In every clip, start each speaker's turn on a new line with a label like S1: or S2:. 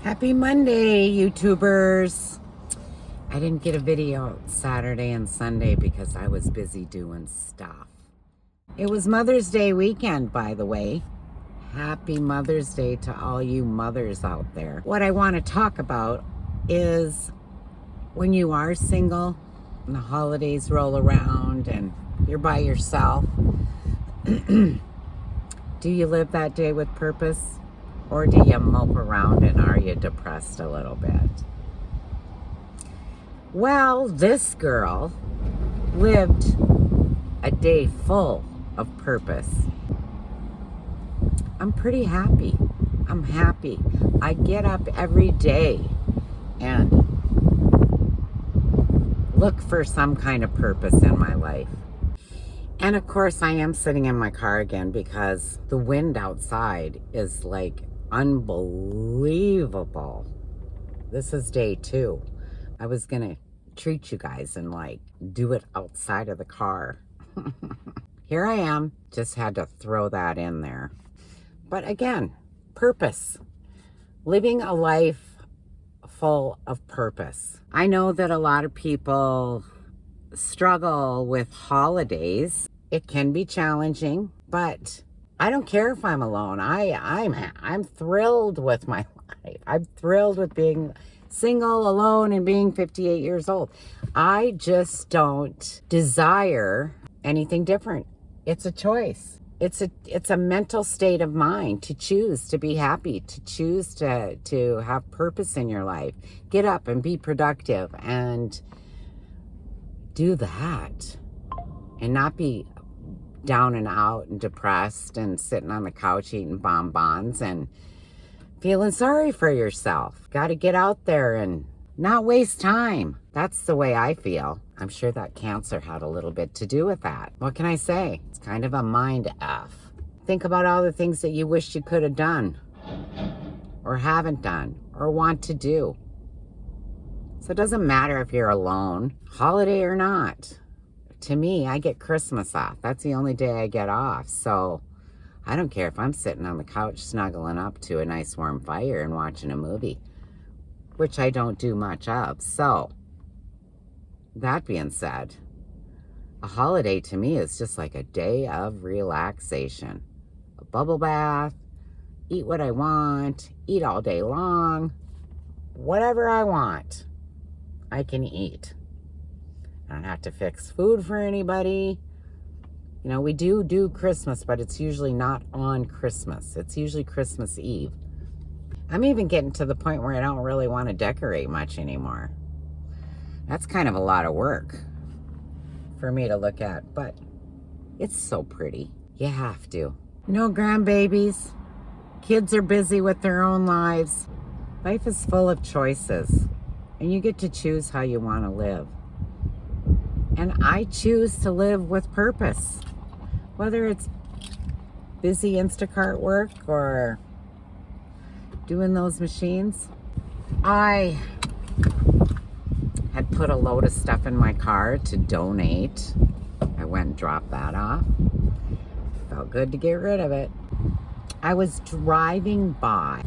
S1: Happy Monday, YouTubers. I didn't get a video Saturday and Sunday because I was busy doing stuff. It was Mother's Day weekend, by the way. Happy Mother's Day to all you mothers out there. What I want to talk about is when you are single and the holidays roll around and you're by yourself, do you live that day with purpose? Or do you mope around and are you depressed a little bit? Well, this girl lived a day full of purpose. I'm pretty happy. I'm happy. I get up every day and look for some kind of purpose in my life. And of course, I am sitting in my car again because the wind outside is like unbelievable. This is day 2. I was gonna treat you guys and like do it outside of the car. Here I am. Just had to throw that in there. But again, purpose. Living a life full of purpose. I know that a lot of people struggle with holidays. It can be challenging, but I don't care if I'm alone. I'm thrilled with my life. I'm thrilled with being single, alone, and being 58 years old. I just don't desire anything different. It's a choice. It's a mental state of mind to choose to be happy, to choose to have purpose in your life. Get up and be productive and do that and not be down and out and depressed and sitting on the couch eating bonbons and feeling sorry for yourself. Got to get out there and not waste time. That's the way I feel. I'm sure that cancer had a little bit to do with that. What can I say? It's kind of a mind F. Think about all the things that you wish you could have done or haven't done or want to do. So it doesn't matter if you're alone, holiday or not. To me, I get Christmas off. That's the only day I get off. So I don't care if I'm sitting on the couch snuggling up to a nice warm fire and watching a movie, which I don't do much of. So that being said, a holiday to me is just like a day of relaxation. A bubble bath, eat what I want, eat all day long. Whatever I want, I can eat. I don't have to fix food for anybody. You know, we do Christmas, but it's usually not on Christmas. It's usually Christmas Eve. I'm even getting to the point where I don't really want to decorate much anymore. That's kind of a lot of work for me to look at, but it's so pretty. You have to. No grandbabies. Kids are busy with their own lives. Life is full of choices, and you get to choose how you want to live. And I choose to live with purpose, whether it's busy Instacart work or doing those machines. I had put a load of stuff in my car to donate. I went and dropped that off. Felt good to get rid of it. I was driving by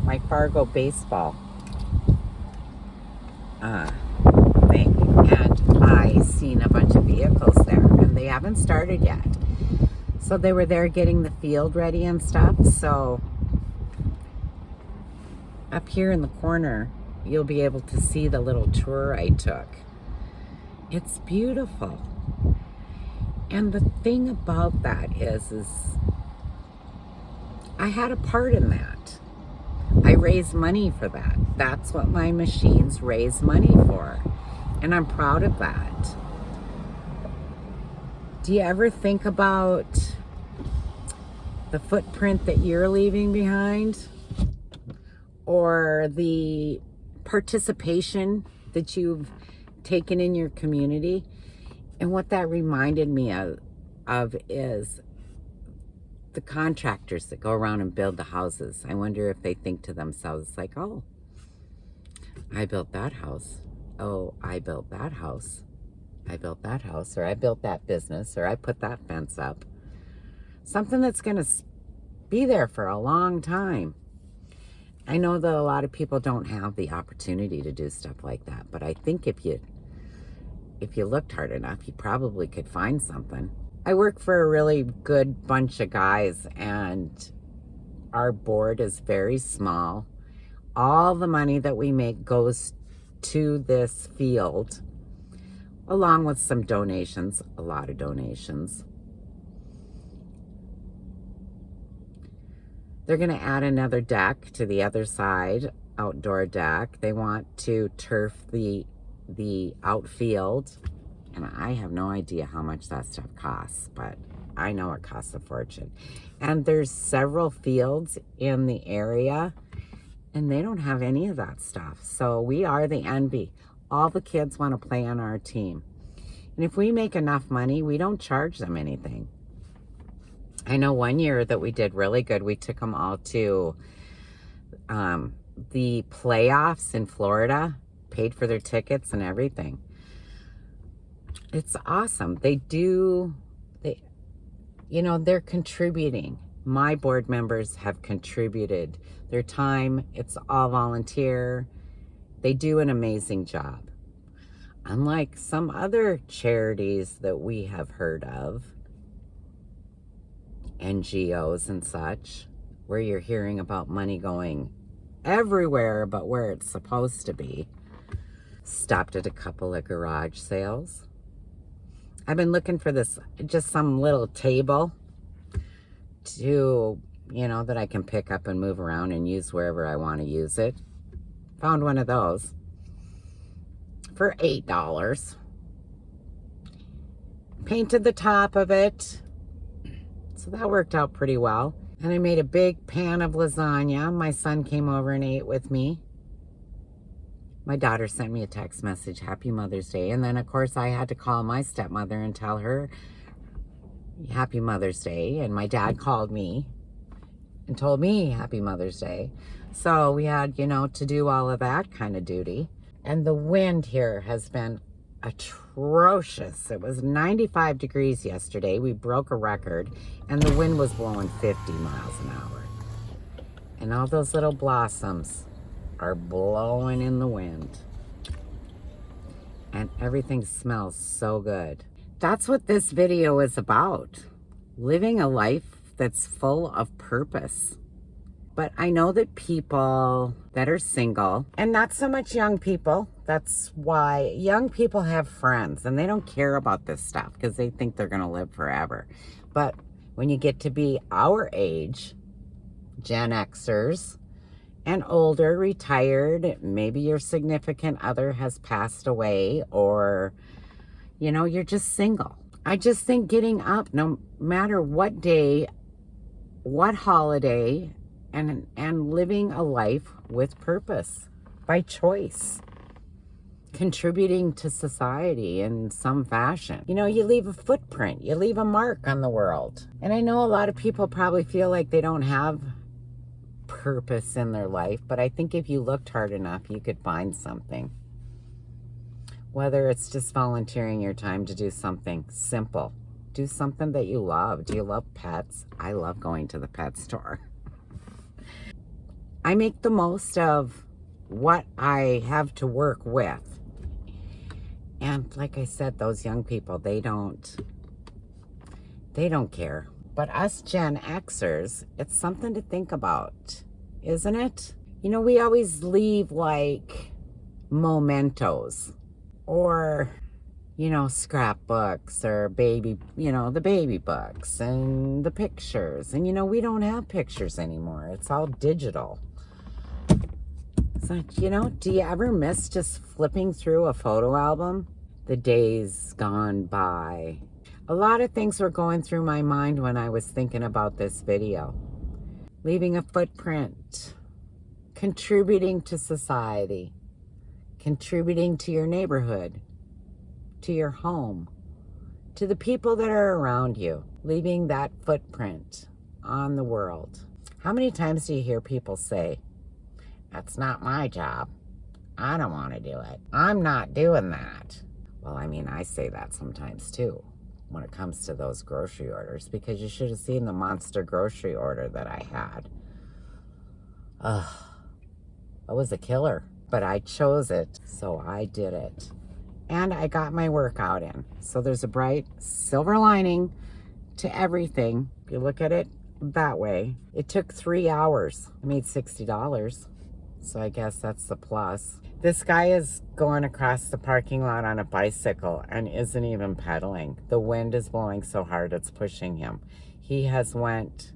S1: my Fargo baseball thing, and I seen a bunch of vehicles there, and they haven't started yet. So they were there getting the field ready and stuff. So up here in the corner, you'll be able to see the little tour I took. It's beautiful. And the thing about that is I had a part in that. I raised money for that. That's what my machines raise money for. And I'm proud of that. Do you ever think about the footprint that you're leaving behind? Or the participation that you've taken in your community? And what that reminded me of is the contractors that go around and build the houses. I wonder if they think to themselves like, oh, I built that house. Oh, I built that house. I built that house, or I built that business, or I put that fence up. Something that's going to be there for a long time. I know that a lot of people don't have the opportunity to do stuff like that, but I think if you looked hard enough, you probably could find something. I work for a really good bunch of guys, and our board is very small. All the money that we make goes to this field, along with some donations, a lot of donations. They're going to add another deck to the other side, outdoor deck. They want to turf the outfield, and I have no idea how much that stuff costs, but I know it costs a fortune. And there's several fields in the area, and they don't have any of that stuff. So we are the envy. All the kids want to play on our team. And if we make enough money, we don't charge them anything. I know one year that we did really good. We took them all to the playoffs in Florida, paid for their tickets and everything. It's awesome. They're contributing. My board members have contributed their time. It's all volunteer. They do an amazing job. Unlike some other charities that we have heard of, NGOs and such, where you're hearing about money going everywhere but where it's supposed to be. Stopped at a couple of garage sales. I've been looking for just some little table to, that I can pick up and move around and use wherever I want to use it. Found one of those for $8. Painted the top of it. So that worked out pretty well. And I made a big pan of lasagna. My son came over and ate with me. My daughter sent me a text message, Happy Mother's Day. And then, of course, I had to call my stepmother and tell her Happy Mother's Day. And my dad called me and told me Happy Mother's Day. So we had, to do all of that kind of duty. And the wind here has been atrocious. It was 95 degrees yesterday. We broke a record, and the wind was blowing 50 miles an hour. And all those little blossoms are blowing in the wind. And everything smells so good. That's what this video is about. Living a life that's full of purpose. But I know that people that are single, and not so much young people, that's why young people have friends and they don't care about this stuff because they think they're going to live forever. But when you get to be our age, Gen Xers, and older, retired, maybe your significant other has passed away, or, you're just single. I just think getting up, no matter what day, what holiday, and living a life with purpose, by choice, contributing to society in some fashion. You leave a footprint, you leave a mark on the world. And I know a lot of people probably feel like they don't have purpose in their life, but I think if you looked hard enough, you could find something. Whether it's just volunteering your time to do something simple, do something that you love. Do you love pets? I love going to the pet store. I make the most of what I have to work with. And like I said, those young people, they don't care. But us Gen Xers, it's something to think about, isn't it? We always leave like mementos or, scrapbooks or baby, the baby books and the pictures. And, we don't have pictures anymore. It's all digital. It's like, do you ever miss just flipping through a photo album? The days gone by. A lot of things were going through my mind when I was thinking about this video. Leaving a footprint, contributing to society, contributing to your neighborhood, to your home, to the people that are around you, leaving that footprint on the world. How many times do you hear people say, that's not my job. I don't want to do it. I'm not doing that. Well, I say that sometimes too when it comes to those grocery orders, because you should have seen the monster grocery order that I had. Ugh. It was a killer, but I chose it, so I did it. And I got my workout in. So there's a bright silver lining to everything. If you look at it that way, it took 3 hours. I made $60. So I guess that's the plus. This guy is going across the parking lot on a bicycle and isn't even pedaling. The wind is blowing so hard it's pushing him. He has went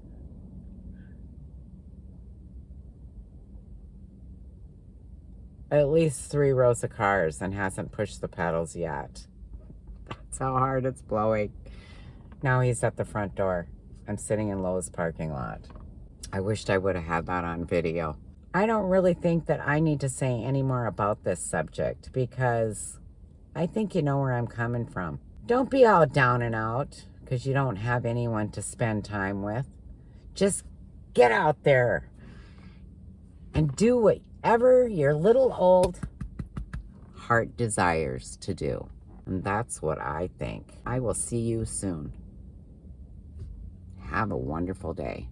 S1: at least 3 rows of cars and hasn't pushed the pedals yet. That's how hard it's blowing. Now he's at the front door. I'm sitting in Lowe's parking lot. I wished I would have had that on video. I don't really think that I need to say any more about this subject because I think you know where I'm coming from. Don't be all down and out because you don't have anyone to spend time with. Just get out there and do whatever your little old heart desires to do. And that's what I think. I will see you soon. Have a wonderful day.